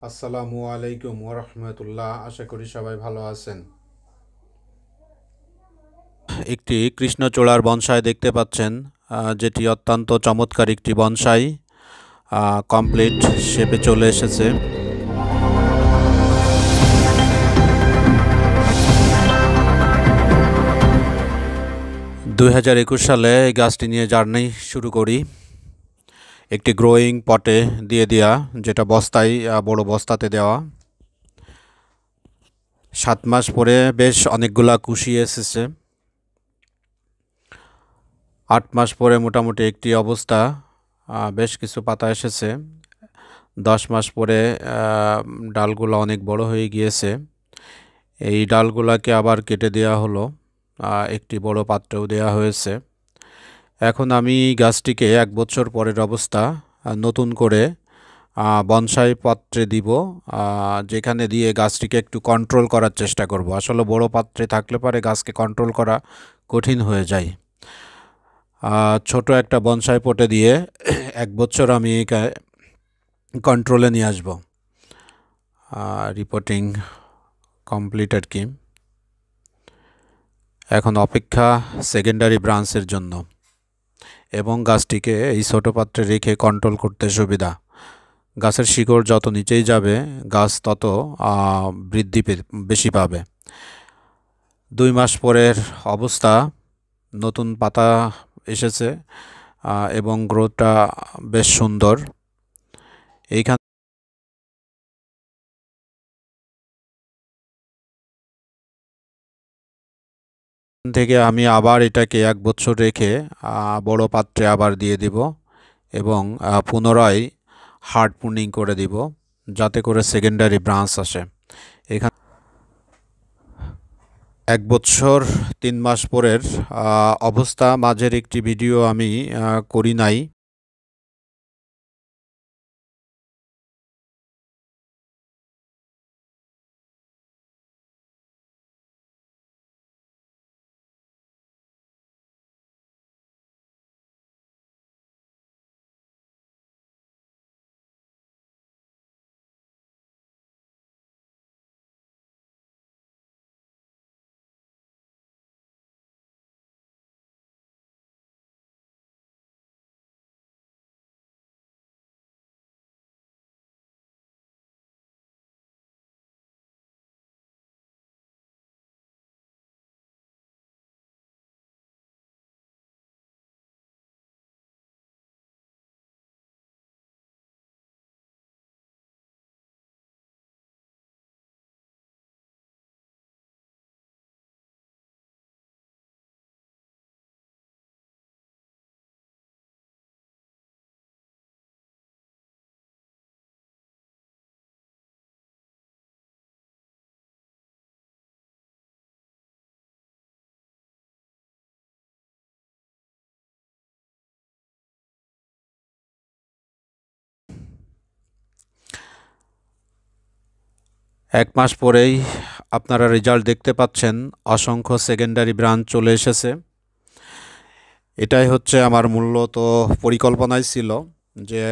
আসসালামু আলাইকুম ওয়া রাহমাতুল্লাহ। আশা করি সবাই ভালো আছেন। একটি কৃষ্ণচূড়ার বনসাই দেখতে পাচ্ছেন, যেটি অত্যন্ত চমৎকার একটি বনসাই। কমপ্লিট শেপে চলে এসেছে। 2021 সালে এই গাছটি নিয়ে জার্নি শুরু করি। একটি গ্রোয়িং পটে দিয়ে দেওয়া, যেটা বস্তায় বড় বস্তাতে দেওয়া। 7 মাস পরে বেশ অনেকগুলা কুশি এসেছে। 8 মাস পরে মোটামুটি একটি অবস্থা, বেশ কিছু পাতা এসেছে। 10 মাস পরে ডালগুলো অনেক বড় হয়ে গিয়েছে। এই ডালগুলাকে আবার কেটে দেওয়া হলো, একটি বড় পাত্রেও দেওয়া হয়েছে। এখন আমি গাছটিকে 1 বছর পরের অবস্থা নতুন করে বনসাই পাত্রে দিব, যেখানে দিয়ে গাছটিকে একটু কন্ট্রোল করার চেষ্টা করব। আসলে বড় পাত্রে থাকলে পরে গাছকে কন্ট্রোল করা কঠিন হয়ে যায়। ছোট একটা বনসাই পটে দিয়ে 1 বছর আমি কন্ট্রোলে নিয়ে আসব। রিপোর্টিং কমপ্লিট আর কি। এখন অপেক্ষা সেকেন্ডারি ব্রাঞ্চের জন্য, এবং গাছটিকে এই ছোট পাত্রে রেখে কন্ট্রোল করতে সুবিধা। গাছের শিকড় যত নিচেই যাবে গাছ তত বৃদ্ধি বেশি পাবে। 2 মাস পরের অবস্থা, নতুন পাতা এসেছে এবং গ্রোথটা বেশ সুন্দর। এইখান থেকে আমি আবার এটাকে 1 বছর রেখে বড় পাত্রে আবার দিয়ে দিব, এবং পুনরায় হার্ড প্রুনিং করে দিব, যাতে করে সেকেন্ডারি ব্রাঞ্চ আসে। এখানে 1 বছর 3 মাস পরের অবস্থা, মাঝের একটি ভিডিও আমি করি নাই। এক মাস পরেই আপনারা রেজাল্ট দেখতে পাচ্ছেন, অসংখ্য সেকেন্ডারি ব্রাঞ্চ চলে এসেছে। এটাই হচ্ছে আমার মূলত পরিকল্পনায় ছিল, যে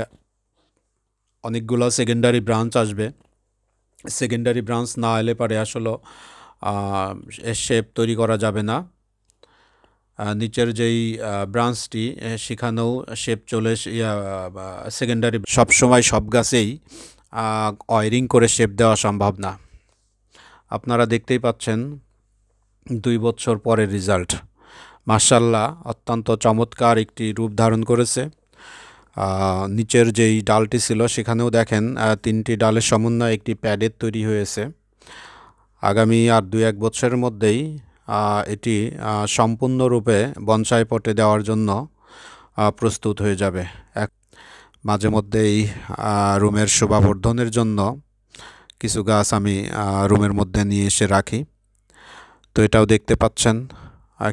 অনেকগুলো সেকেন্ডারি ব্রাঞ্চ আসবে। সেকেন্ডারি ব্রাঞ্চ না এলে পারে আসলে শেপ তৈরি করা যাবে না। নিচের যেই ব্রাঞ্চটি, সেখানেও শেপ চলে সেকেন্ডারি সবসময় সব গাছেই ওয়ারিং করে শেপ দেওয়া সম্ভব না। আপনারা দেখতেই পাচ্ছেন 2 বছর পরের রেজাল্ট। মাশাআল্লাহ, অত্যন্ত চমৎকার একটি রূপ ধারণ করেছে। নিচের যেই ডালটি ছিল সেখানেও দেখেন 3টি ডালের সমন্বয়ে একটি প্যাডের তৈরি হয়েছে। আগামী আর 2-1 বছরের মধ্যেই এটি সম্পূর্ণরূপে বনসাই পটে দেওয়ার জন্য প্রস্তুত হয়ে যাবে। মাঝে মধ্যেই রুমের শোভাবর্ধনের জন্য কিছু গাছ আমি রুমের মধ্যে নিয়ে এসে রাখি। তো এটাও দেখতে পাচ্ছেন,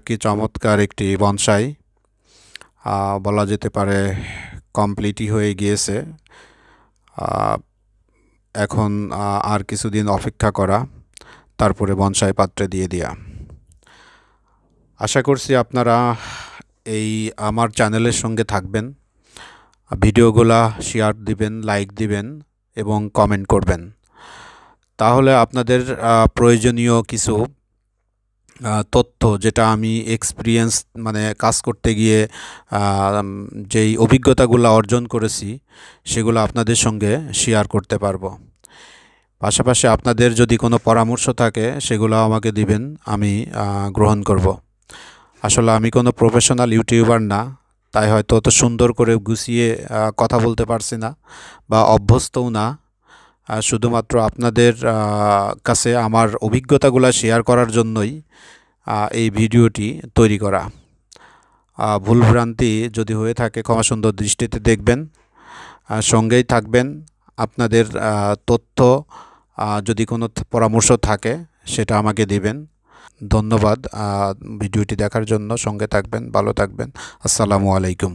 কি চমৎকার একটি বনসাই। বলা যেতে পারে কমপ্লিটই হয়ে গিয়েছে। এখন আর কিছুদিন অপেক্ষা করা, তারপরে বনসাই পাত্রে দিয়ে দেওয়া। আশা করছি আপনারা এই আমার চ্যানেলের সঙ্গে থাকবেন, ভিডিওগুলা শেয়ার দিবেন, লাইক দিবেন, এবং কমেন্ট করবেন। তাহলে আপনাদের প্রয়োজনীয় কিছু তথ্য, যেটা আমি এক্সপিরিয়েন্স মানে কাজ করতে গিয়ে যেই অভিজ্ঞতাগুলো অর্জন করেছি সেগুলো আপনাদের সঙ্গে শেয়ার করতে পারবো। পাশাপাশি আপনাদের যদি কোনো পরামর্শ থাকে সেগুলো আমাকে দিবেন, আমি গ্রহণ করব। আসলে আমি কোনো প্রফেশনাল ইউটিউবার না, তাই হয়তো অত সুন্দর করে গুছিয়ে কথা বলতে পারছি না বা অভ্যস্তও না। শুধুমাত্র আপনাদের কাছে আমার অভিজ্ঞতাগুলো শেয়ার করার জন্যই এই ভিডিওটি তৈরি করা। ভুলভ্রান্তি যদি হয়ে থাকে ক্ষমা সুন্দর দৃষ্টিতে দেখবেন, সঙ্গেই থাকবেন। আপনাদের তথ্য যদি কোনো পরামর্শ থাকে সেটা আমাকে দিবেন। ধন্যবাদ ভিডিওটি দেখার জন্য। সঙ্গে থাকবেন, ভালো থাকবেন। আসসালামু আলাইকুম।